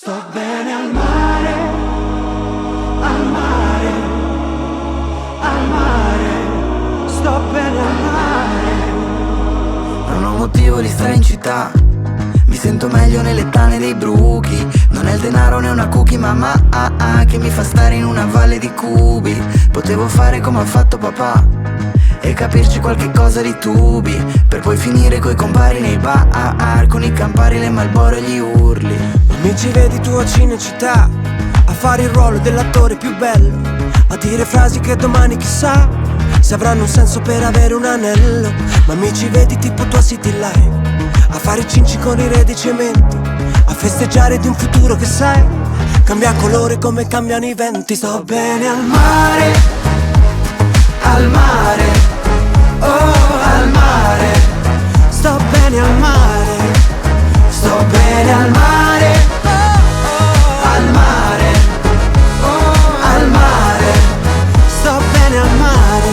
Sto bene al mare, al mare, al mare, sto bene al mare. Non ho motivo di stare in città, mi sento meglio nelle tane dei bruchi. Non è il denaro né una cookie, mamma che mi fa stare in una valle di cubi. Potevo fare come ha fatto papà e capirci qualche cosa di tubi, per poi finire coi compari nei bar, con i campari, le Marlboro e gli urli. Mi ci vedi tu a Cinecittà, a fare il ruolo dell'attore più bello, a dire frasi che domani chissà se avranno un senso per avere un anello. Ma mi ci vedi tipo tua City Life, a fare i cinci con i re di cemento, a festeggiare di un futuro che sai cambia colore come cambiano i venti. Sto bene al mare, al mare, oh al mare. Sto bene al mare, sto bene al mare, al mare, oh al mare. Sto bene al mare.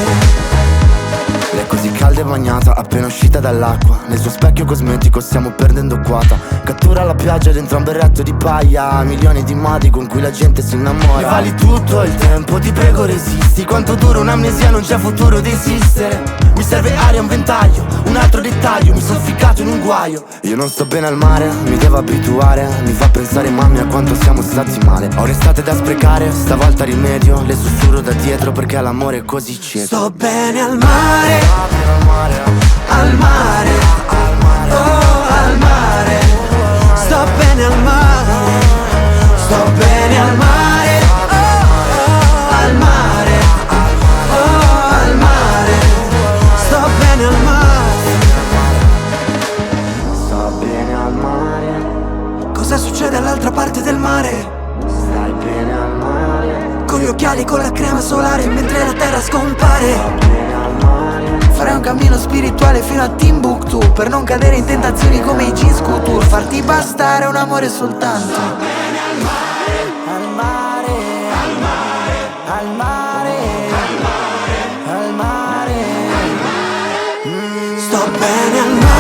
Lei è così calda e bagnata, appena uscita dall'acqua. Nel suo specchio cosmetico stiamo perdendo quota. Cattura la piaggia dentro un berretto di paia, milioni di modi con cui la gente si innamora. Mi vali tutto il tempo, ti prego resisti. Quanto dura un'amnesia, non c'è futuro di esistere. Mi serve aria, un ventaglio, un altro dettaglio. Mi sono ficcato in un guaio. Io non sto bene al mare, mi devo abituare. Mi fa pensare mamma a quanto siamo stati male. Ho restate da sprecare, stavolta rimedio. Le sussurro da dietro perché l'amore è così cieco. Sto bene al mare, al mare, al mare, al mare, oh al mare. Sto bene al mare, sto bene al mare, oh al mare, oh al mare. Sto bene al mare, sto bene al mare. cosa succede all'altra parte del mare? Stai bene al mare. Con gli occhiali, con la crema solare, mentre la terra scompare. Bene al mare. Farei un cammino spirituale fino a Timbuktu, per non cadere in tentazioni come i jeans couture. Farti bastare un amore soltanto. Al mare, al mare, al mare, al mare, al mare. Sto bene al mare.